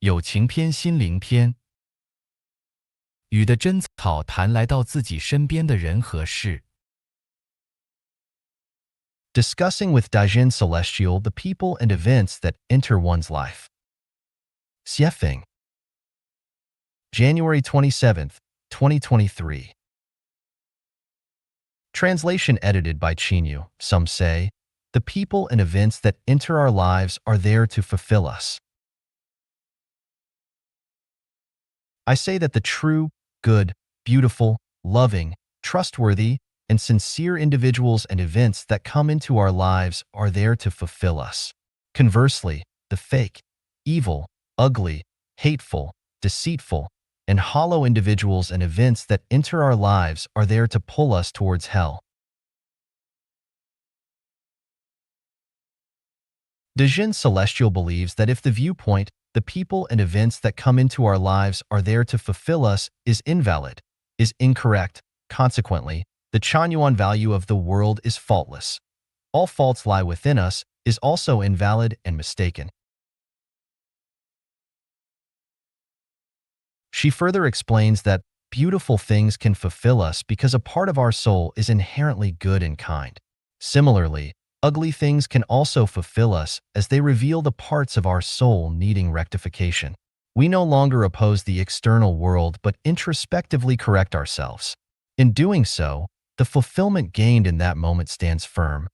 友情篇、心灵篇。雨的真草谈来到自己身边的人和事。Discussing with Dezhen Celestial the people and events that enter one's life. Xiefeng. January 27th, 2023. Translation edited by Chinyu. Some say, the people and events that enter our lives are there to fulfill us. I say that the true, good, beautiful, loving, trustworthy, and sincere individuals and events that come into our lives are there to fulfill us. Conversely, the fake, evil, ugly, hateful, deceitful, and hollow individuals and events that enter our lives are there to pull us towards hell. Dezhen Celestial believes that if the viewpoint, the people and events that come into our lives are there to fulfill us is invalid, is incorrect, consequently, the Chanyuan value of the world is faultless. All faults lie within us is also invalid and mistaken. She further explains that beautiful things can fulfill us because a part of our soul is inherently good and kind. Similarly, ugly things can also fulfill us as they reveal the parts of our soul needing rectification. We no longer oppose the external world but introspectively correct ourselves. In doing so, the fulfillment gained in that moment stands firm.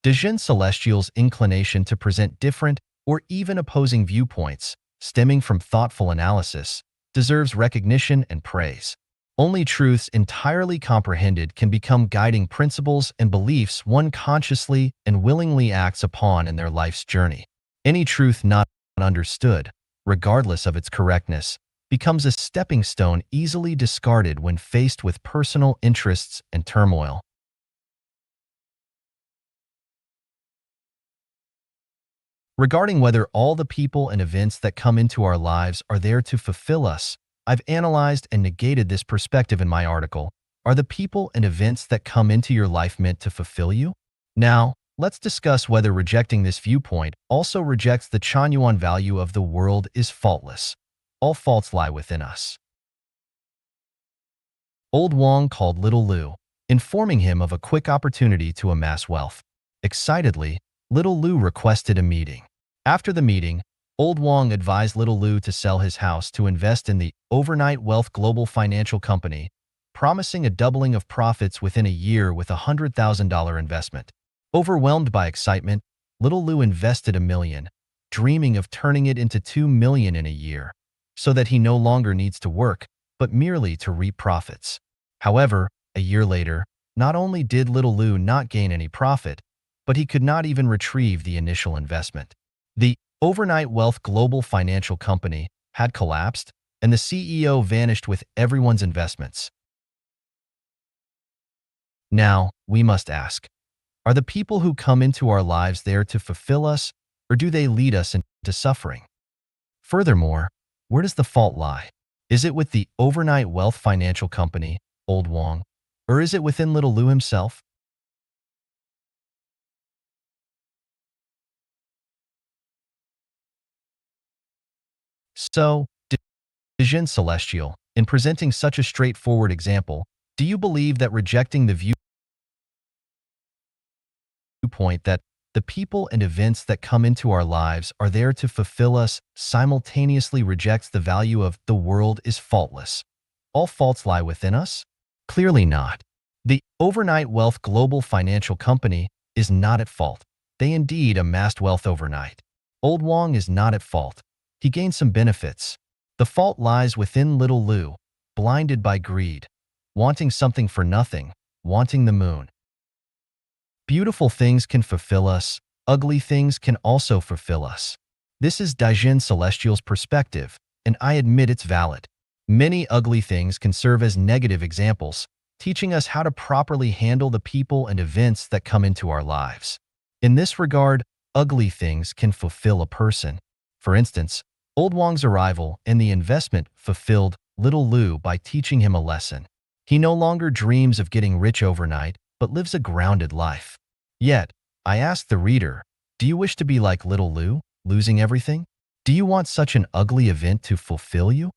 Dezhen Celestial's inclination to present different or even opposing viewpoints, stemming from thoughtful analysis, deserves recognition and praise. Only truths entirely comprehended can become guiding principles and beliefs one consciously and willingly acts upon in their life's journey. Any truth not understood, regardless of its correctness, becomes a stepping stone easily discarded when faced with personal interests and turmoil. Regarding whether all the people and events that come into our lives are there to fulfill us, I've analyzed and negated this perspective in my article. Are the people and events that come into your life meant to fulfill you? Now, let's discuss whether rejecting this viewpoint also rejects the Chanyuan value of the world is faultless. All faults lie within us. Old Wang called Little Lu, informing him of a quick opportunity to amass wealth. Excitedly, Little Lu requested a meeting. After the meeting, Old Wang advised Little Lu to sell his house to invest in the Overnight Wealth Global Financial Company, promising a doubling of profits within a year with a $100,000 investment. Overwhelmed by excitement, Little Lu invested $1 million, dreaming of turning it into $2 million in a year, so that he no longer needs to work, but merely to reap profits. However, a year later, not only did Little Lu not gain any profit, but he could not even retrieve the initial investment. The Overnight Wealth Global Financial Company had collapsed, and the CEO vanished with everyone's investments. Now, we must ask, are the people who come into our lives there to fulfill us, or do they lead us into suffering? Furthermore, where does the fault lie? Is it with the Overnight Wealth Financial Company, Old Wang, or is it within Little Lu himself? So, Dezhen Celestial, in presenting such a straightforward example, do you believe that rejecting the viewpoint that the people and events that come into our lives are there to fulfill us simultaneously rejects the value of the world is faultless? All faults lie within us? Clearly not. The Overnight Wealth Global Financial Company is not at fault. They indeed amassed wealth overnight. Old Wang is not at fault. He gained some benefits. The fault lies within Little Lu, blinded by greed, wanting something for nothing, wanting the moon. Beautiful things can fulfill us, ugly things can also fulfill us. This is Dezhen Celestial's perspective, and I admit it's valid. Many ugly things can serve as negative examples, teaching us how to properly handle the people and events that come into our lives. In this regard, ugly things can fulfill a person. For instance, Old Wang's arrival and the investment fulfilled Little Lu by teaching him a lesson. He no longer dreams of getting rich overnight, but lives a grounded life. Yet, I ask the reader, do you wish to be like Little Lu, losing everything? Do you want such an ugly event to fulfill you?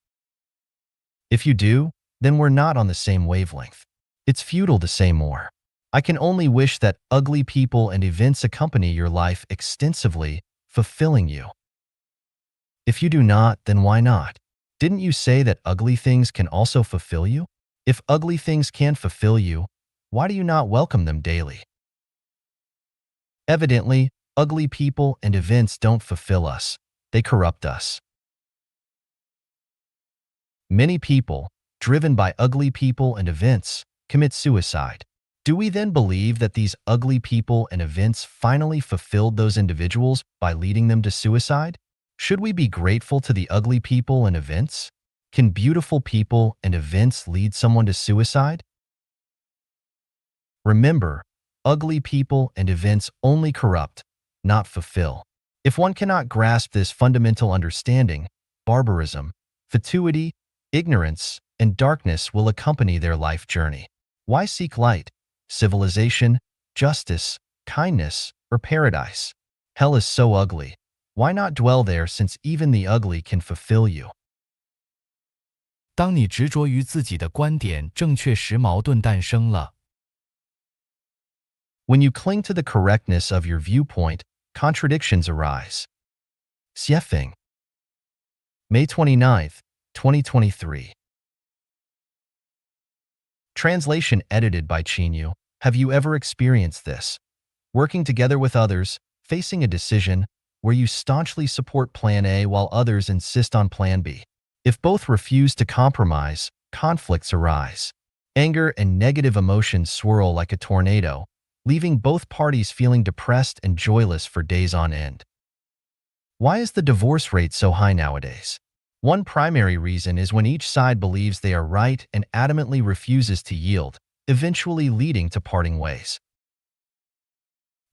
If you do, then we're not on the same wavelength. It's futile to say more. I can only wish that ugly people and events accompany your life extensively, fulfilling you. If you do not, then why not? Didn't you say that ugly things can also fulfill you? If ugly things can fulfill you, why do you not welcome them daily? Evidently, ugly people and events don't fulfill us. They corrupt us. Many people, driven by ugly people and events, commit suicide. Do we then believe that these ugly people and events finally fulfilled those individuals by leading them to suicide? Should we be grateful to the ugly people and events? Can beautiful people and events lead someone to suicide? Remember, ugly people and events only corrupt, not fulfill. If one cannot grasp this fundamental understanding, barbarism, fatuity, ignorance, and darkness will accompany their life journey. Why seek light, civilization, justice, kindness, or paradise? Hell is so ugly. Why not dwell there since even the ugly can fulfill you? 当你执着于自己的观点正确时，矛盾诞生了。When you cling to the correctness of your viewpoint, contradictions arise. Xiefeng. May 29th, 2023. Translation edited by Chinyu. Have you ever experienced this? Working together with others, facing a decision where you staunchly support Plan A while others insist on Plan B. If both refuse to compromise, conflicts arise. Anger and negative emotions swirl like a tornado, leaving both parties feeling depressed and joyless for days on end. Why is the divorce rate so high nowadays? One primary reason is when each side believes they are right and adamantly refuses to yield, eventually leading to parting ways.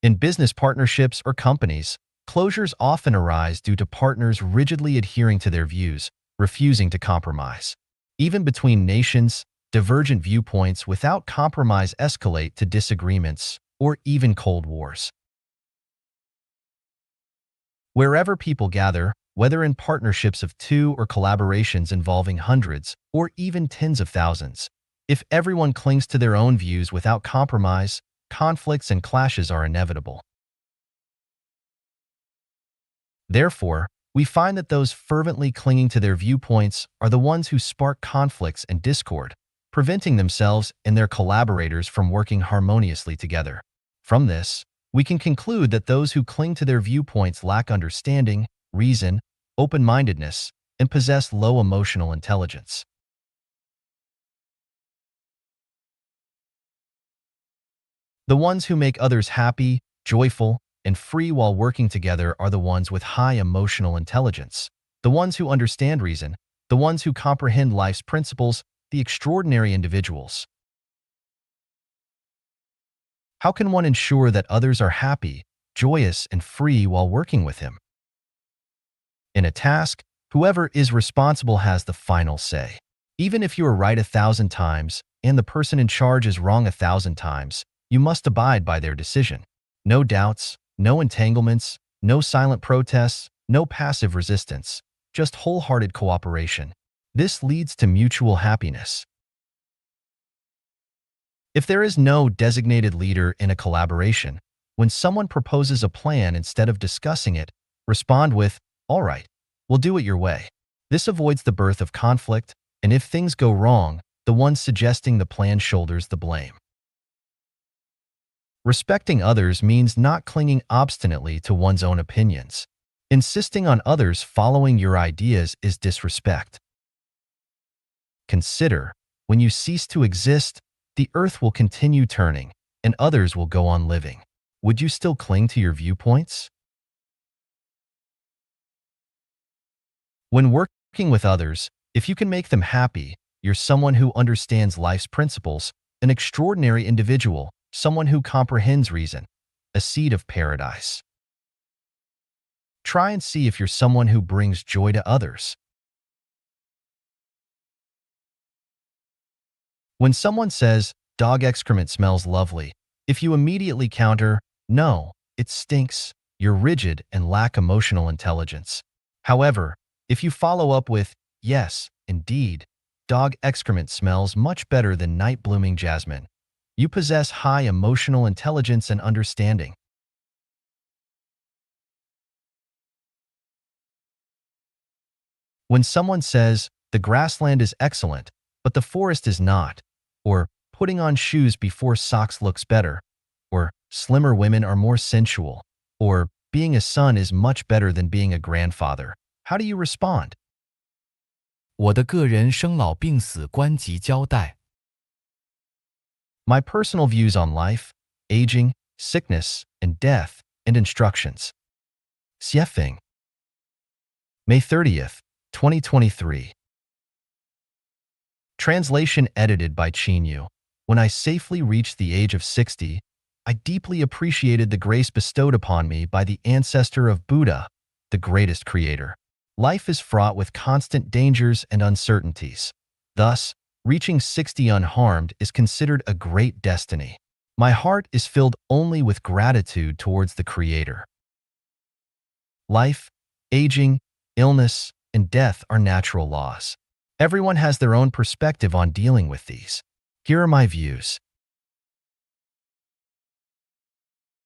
In business partnerships or companies, closures often arise due to partners rigidly adhering to their views, refusing to compromise. Even between nations, divergent viewpoints without compromise escalate to disagreements or even cold wars. Wherever people gather, whether in partnerships of two or collaborations involving hundreds or even tens of thousands, if everyone clings to their own views without compromise, conflicts and clashes are inevitable. Therefore, we find that those fervently clinging to their viewpoints are the ones who spark conflicts and discord, preventing themselves and their collaborators from working harmoniously together. From this, we can conclude that those who cling to their viewpoints lack understanding, reason, open-mindedness, and possess low emotional intelligence. The ones who make others happy, joyful, and free while working together are the ones with high emotional intelligence, the ones who understand reason, the ones who comprehend life's principles, the extraordinary individuals. How can one ensure that others are happy, joyous, and free while working with him? In a task, whoever is responsible has the final say. Even if you are right 1,000 times and the person in charge is wrong 1,000 times, you must abide by their decision. No doubts, no entanglements, no silent protests, no passive resistance, just wholehearted cooperation. This leads to mutual happiness. If there is no designated leader in a collaboration, when someone proposes a plan instead of discussing it, respond with, "All right, we'll do it your way." This avoids the birth of conflict, and if things go wrong, the one suggesting the plan shoulders the blame. Respecting others means not clinging obstinately to one's own opinions. Insisting on others following your ideas is disrespect. Consider, when you cease to exist, the earth will continue turning, and others will go on living. Would you still cling to your viewpoints? When working with others, if you can make them happy, you're someone who understands life's principles, an extraordinary individual, someone who comprehends reason, a seed of paradise. Try and see if you're someone who brings joy to others. When someone says, "Dog excrement smells lovely," if you immediately counter, "No, it stinks," you're rigid and lack emotional intelligence. However, if you follow up with, yes, indeed, dog excrement smells much better than night-blooming jasmine, you possess high emotional intelligence and understanding. When someone says, the grassland is excellent, but the forest is not, or putting on shoes before socks looks better, or slimmer women are more sensual, or being a son is much better than being a grandfather, how do you respond? 我的个人生老病死观及交代。My personal views on life, aging, sickness, and death, and instructions. Xiefeng. May 30th, 2023. Translation edited by Qinyu. When I safely reached the age of 60, I deeply appreciated the grace bestowed upon me by the ancestor of Buddha, the greatest creator. Life is fraught with constant dangers and uncertainties. Thus, reaching 60 unharmed is considered a great destiny. My heart is filled only with gratitude towards the Creator. Life, aging, illness, and death are natural laws. Everyone has their own perspective on dealing with these. Here are my views.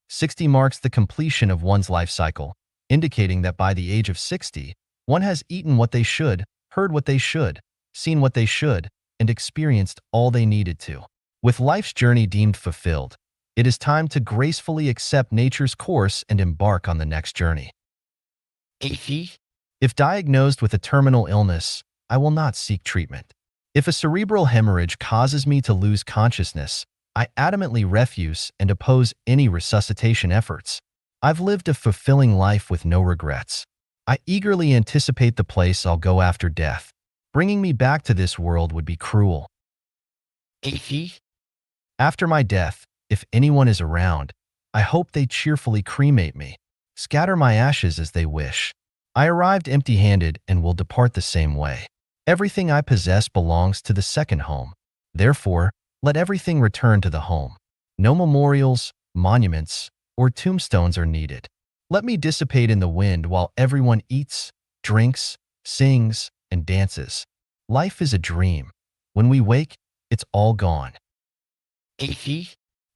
60 marks the completion of one's life cycle, indicating that by the age of 60, one has eaten what they should, heard what they should, seen what they should, and experienced all they needed to. With life's journey deemed fulfilled, it is time to gracefully accept nature's course and embark on the next journey. If diagnosed with a terminal illness, I will not seek treatment. If a cerebral hemorrhage causes me to lose consciousness, I adamantly refuse and oppose any resuscitation efforts. I've lived a fulfilling life with no regrets. I eagerly anticipate the place I'll go after death. Bringing me back to this world would be cruel. After my death, if anyone is around, I hope they cheerfully cremate me, scatter my ashes as they wish. I arrived empty-handed and will depart the same way. Everything I possess belongs to the second home. Therefore, let everything return to the home. No memorials, monuments, or tombstones are needed. Let me dissipate in the wind while everyone eats, drinks, sings, and dances. Life is a dream. When we wake, it's all gone.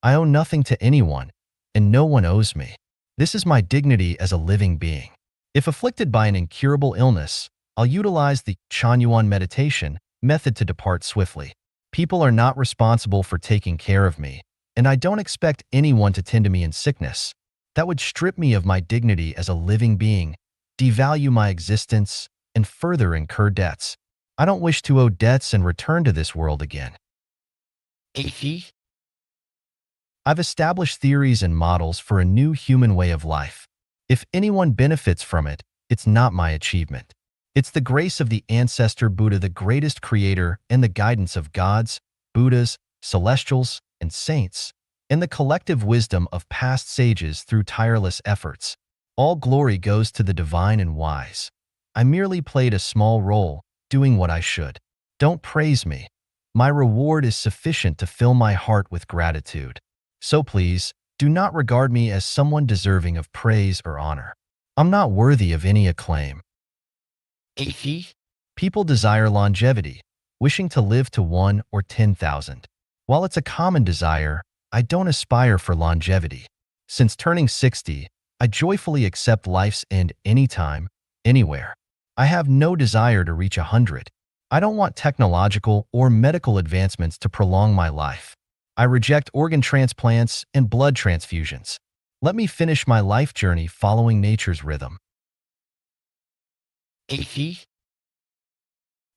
I owe nothing to anyone, and no one owes me. This is my dignity as a living being. If afflicted by an incurable illness, I'll utilize the Chanyuan meditation method to depart swiftly. People are not responsible for taking care of me, and I don't expect anyone to tend to me in sickness. That would strip me of my dignity as a living being, devalue my existence, and further incur debts. I don't wish to owe debts and return to this world again. I've established theories and models for a new human way of life. If anyone benefits from it, it's not my achievement. It's the grace of the ancestor Buddha, the greatest creator, and the guidance of gods, Buddhas, celestials, and saints, and the collective wisdom of past sages through tireless efforts. All glory goes to the divine and wise. I merely played a small role, doing what I should. Don't praise me. My reward is sufficient to fill my heart with gratitude. So please, do not regard me as someone deserving of praise or honor. I'm not worthy of any acclaim. People desire longevity, wishing to live to 1 or 10,000. While it's a common desire, I don't aspire for longevity. Since turning 60, I joyfully accept life's end anytime, anywhere. I have no desire to reach 100. I don't want technological or medical advancements to prolong my life. I reject organ transplants and blood transfusions. Let me finish my life journey following nature's rhythm.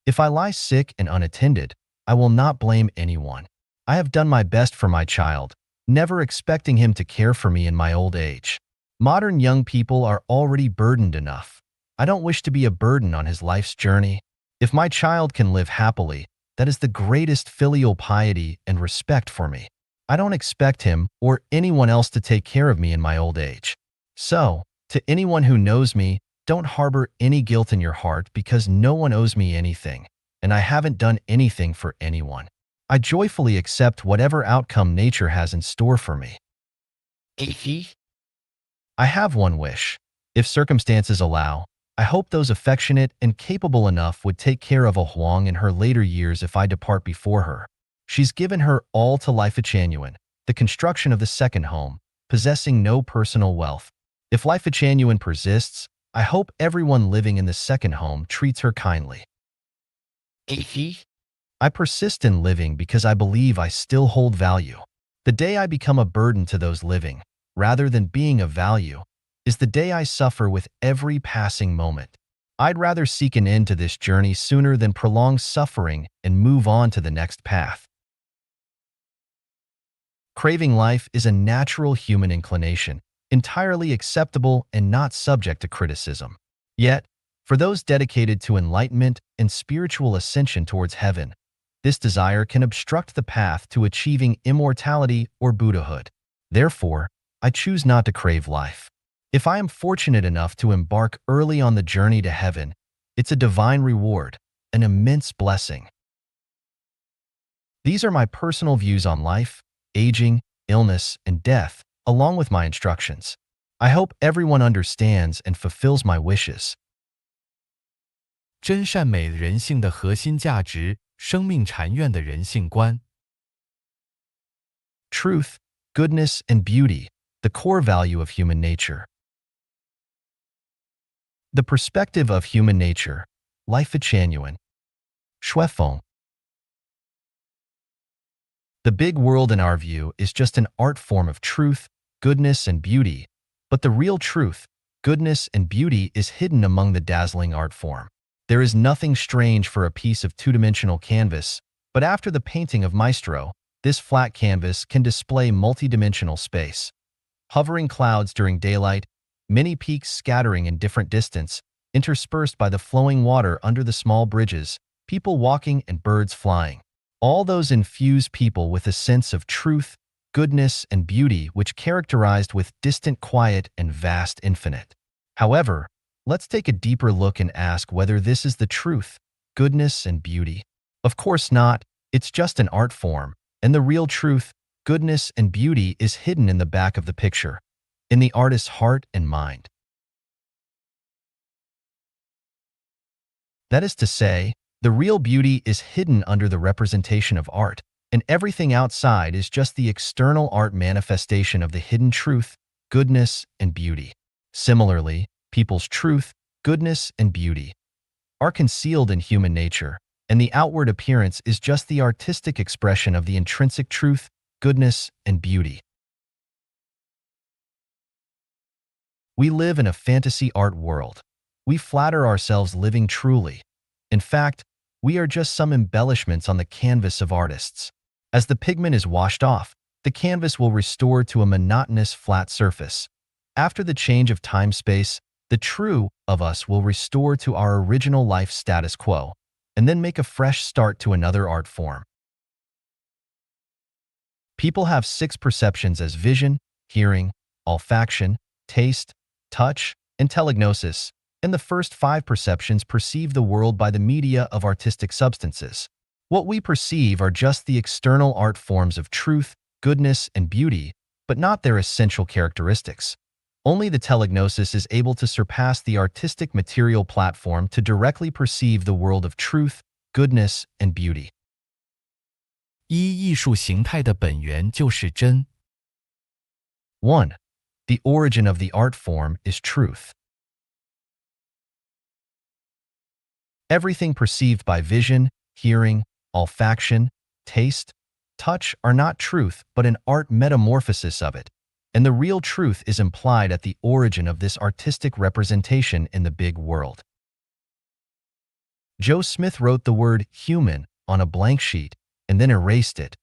If I lie sick and unattended, I will not blame anyone. I have done my best for my child, never expecting him to care for me in my old age. Modern young people are already burdened enough. I don't wish to be a burden on his life's journey. If my child can live happily, that is the greatest filial piety and respect for me. I don't expect him or anyone else to take care of me in my old age. So, to anyone who knows me, don't harbor any guilt in your heart because no one owes me anything, and I haven't done anything for anyone. I joyfully accept whatever outcome nature has in store for me. I have one wish. If circumstances allow, I hope those affectionate and capable enough would take care of a Huang in her later years if I depart before her. She's given her all to Life Echanuan, the construction of the second home, possessing no personal wealth. If Life Echanuan persists, I hope everyone living in the second home treats her kindly. I persist in living because I believe I still hold value. The day I become a burden to those living, rather than being of value, is the day I suffer with every passing moment. I'd rather seek an end to this journey sooner than prolong suffering and move on to the next path. Craving life is a natural human inclination, entirely acceptable and not subject to criticism. Yet, for those dedicated to enlightenment and spiritual ascension towards heaven, this desire can obstruct the path to achieving immortality or Buddhahood. Therefore, I choose not to crave life. If I am fortunate enough to embark early on the journey to heaven, it's a divine reward, an immense blessing. These are my personal views on life, aging, illness, and death, along with my instructions. I hope everyone understands and fulfills my wishes. 真善美人性的核心价值，生命禅院的人性观。Truth, goodness, and beauty, the core value of human nature. The perspective of human nature, Life Echanuan. Shuifeng. The big world in our view is just an art form of truth, goodness, and beauty, but the real truth, goodness, and beauty is hidden among the dazzling art form. There is nothing strange for a piece of two-dimensional canvas, but after the painting of Maestro, this flat canvas can display multidimensional space. Hovering clouds during daylight, many peaks scattering in different distance, interspersed by the flowing water under the small bridges, people walking and birds flying. All those infuse people with a sense of truth, goodness, and beauty which characterized with distant quiet and vast infinite. However, let's take a deeper look and ask whether this is the truth, goodness, and beauty. Of course not, it's just an art form, and the real truth, goodness, and beauty is hidden in the back of the picture, in the artist's heart and mind. That is to say, the real beauty is hidden under the representation of art, and everything outside is just the external art manifestation of the hidden truth, goodness, and beauty. Similarly, people's truth, goodness, and beauty are concealed in human nature, and the outward appearance is just the artistic expression of the intrinsic truth, goodness, and beauty. We live in a fantasy art world. We flatter ourselves living truly. In fact, we are just some embellishments on the canvas of artists. As the pigment is washed off, the canvas will restore to a monotonous flat surface. After the change of time-space, the true of us will restore to our original life status quo, and then make a fresh start to another art form. People have 6 perceptions as vision, hearing, olfaction, taste, touch, and telegnosis, and the first 5 perceptions perceive the world by the media of artistic substances. What we perceive are just the external art forms of truth, goodness, and beauty, but not their essential characteristics. Only the telegnosis is able to surpass the artistic material platform to directly perceive the world of truth, goodness, and beauty. 艺术形态的本源就是真。 1. The origin of the art form is truth. Everything perceived by vision, hearing, olfaction, taste, touch are not truth but an art metamorphosis of it, and the real truth is implied at the origin of this artistic representation in the big world. Joe Smith wrote the word human on a blank sheet and then erased it.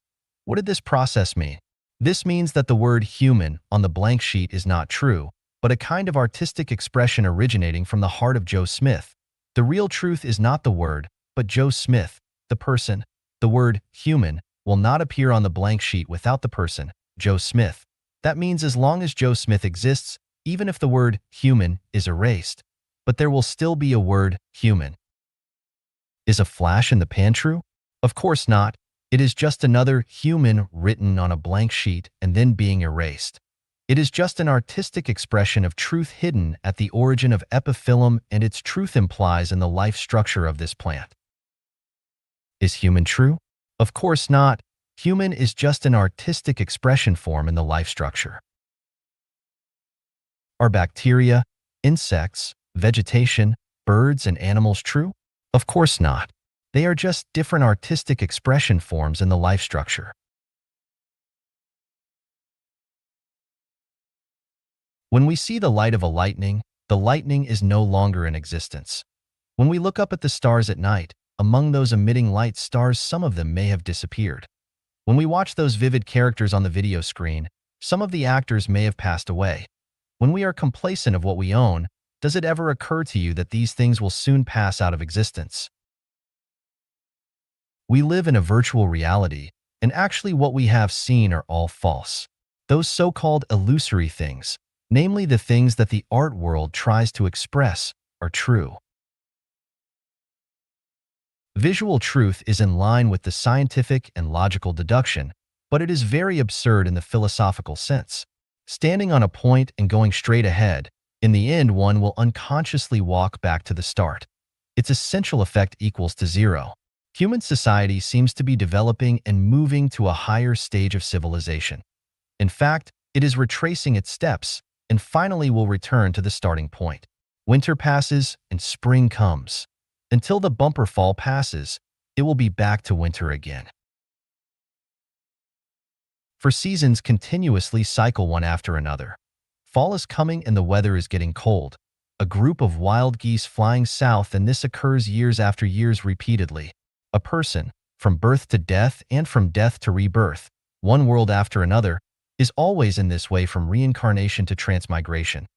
What did this process mean? This means that the word human on the blank sheet is not true, but a kind of artistic expression originating from the heart of Joe Smith. The real truth is not the word, but Joe Smith, the person. The word human will not appear on the blank sheet without the person, Joe Smith. That means as long as Joe Smith exists, even if the word human is erased, but there will still be a word human. Is a flash in the pan true? Of course not. It is just another human written on a blank sheet and then being erased. It is just an artistic expression of truth hidden at the origin of epiphyllum, and its truth implies in the life structure of this plant. Is human true? Of course not. Human is just an artistic expression form in the life structure. Are bacteria, insects, vegetation, birds, and animals true? Of course not. They are just different artistic expression forms in the life structure. When we see the light of a lightning, the lightning is no longer in existence. When we look up at the stars at night, among those emitting light stars, some of them may have disappeared. When we watch those vivid characters on the video screen, some of the actors may have passed away. When we are complacent of what we own, does it ever occur to you that these things will soon pass out of existence? We live in a virtual reality, and actually what we have seen are all false. Those so-called illusory things, namely the things that the art world tries to express, are true. Visual truth is in line with the scientific and logical deduction, but it is very absurd in the philosophical sense. Standing on a point and going straight ahead, in the end one will unconsciously walk back to the start. Its essential effect equals to zero. Human society seems to be developing and moving to a higher stage of civilization. In fact, it is retracing its steps and finally will return to the starting point. Winter passes and spring comes. Until the bumper fall passes, it will be back to winter again. For seasons continuously cycle one after another. Fall is coming and the weather is getting cold. A group of wild geese flying south, and this occurs years after years repeatedly. A person, from birth to death and from death to rebirth, one world after another, is always in this way from reincarnation to transmigration.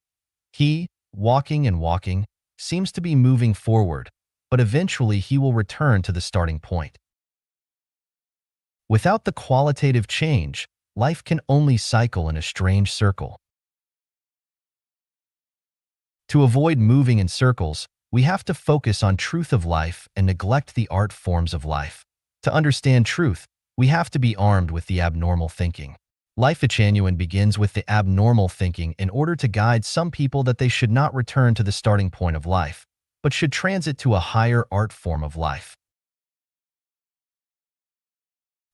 He, walking and walking, seems to be moving forward, but eventually he will return to the starting point. Without the qualitative change, life can only cycle in a strange circle. To avoid moving in circles, we have to focus on truth of life and neglect the art forms of life. To understand truth, we have to be armed with the abnormal thinking. Life genuine begins with the abnormal thinking in order to guide some people that they should not return to the starting point of life, but should transit to a higher art form of life.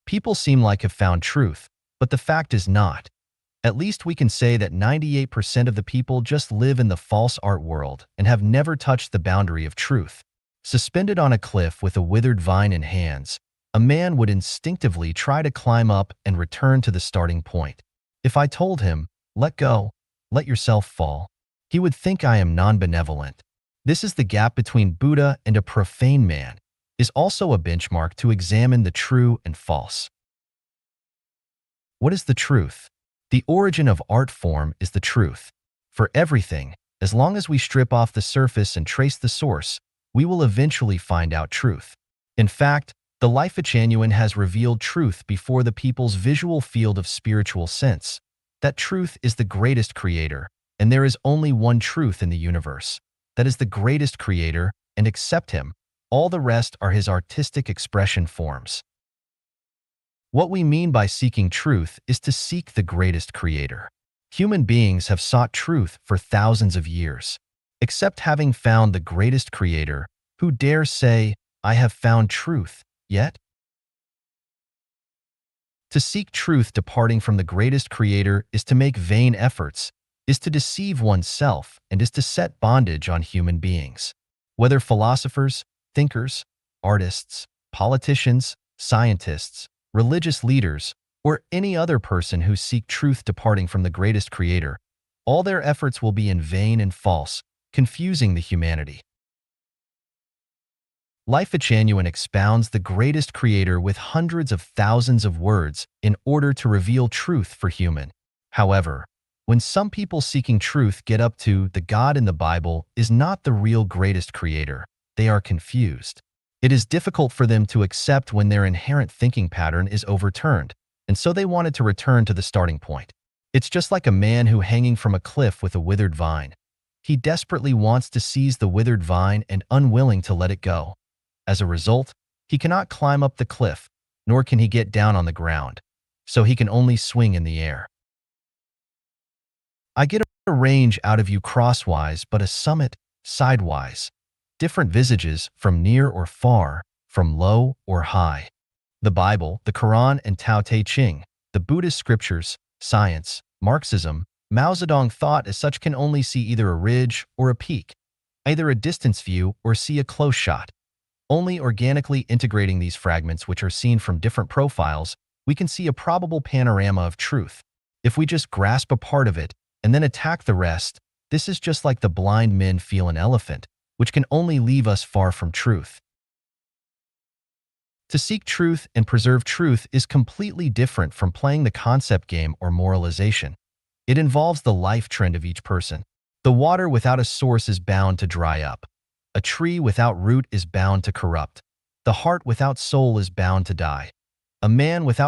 People seem like have found truth, but the fact is not. At least we can say that 98% of the people just live in the false art world and have never touched the boundary of truth. Suspended on a cliff with a withered vine in hands, a man would instinctively try to climb up and return to the starting point. If I told him, "Let go, let yourself fall," he would think I am non-benevolent. This is the gap between Buddha and a profane man, is also a benchmark to examine the true and false. What is the truth? The origin of art form is the truth. For everything, as long as we strip off the surface and trace the source, we will eventually find out truth. In fact, the life genuine has revealed truth before the people's visual field of spiritual sense. That truth is the greatest creator, and there is only one truth in the universe. That is the greatest creator, and except him, all the rest are his artistic expression forms. What we mean by seeking truth is to seek the greatest creator. Human beings have sought truth for thousands of years. Except having found the greatest creator, who dare say, "I have found truth," yet? To seek truth departing from the greatest creator is to make vain efforts, is to deceive oneself, and is to set bondage on human beings. Whether philosophers, thinkers, artists, politicians, scientists, religious leaders, or any other person who seek truth departing from the greatest creator, all their efforts will be in vain and false, confusing the humanity. Life genuine expounds the greatest creator with hundreds of thousands of words in order to reveal truth for human. However, when some people seeking truth get up to the God in the Bible is not the real greatest creator, they are confused. It is difficult for them to accept when their inherent thinking pattern is overturned, and so they wanted to return to the starting point. It's just like a man who hanging from a cliff with a withered vine. He desperately wants to seize the withered vine and unwilling to let it go. As a result, he cannot climb up the cliff, nor can he get down on the ground, so he can only swing in the air. I get a range out of you crosswise, but a summit sidewise. Different visages from near or far, from low or high. The Bible, the Quran, and Tao Te Ching, the Buddhist scriptures, science, Marxism, Mao Zedong thought as such can only see either a ridge or a peak, either a distance view or see a close shot. Only organically integrating these fragments, which are seen from different profiles, we can see a probable panorama of truth. If we just grasp a part of it and then attack the rest, this is just like the blind men feel an elephant, which can only leave us far from truth. To seek truth and preserve truth is completely different from playing the concept game or moralization. It involves the life trend of each person. The water without a source is bound to dry up. A tree without root is bound to corrupt. The heart without soul is bound to die. A man without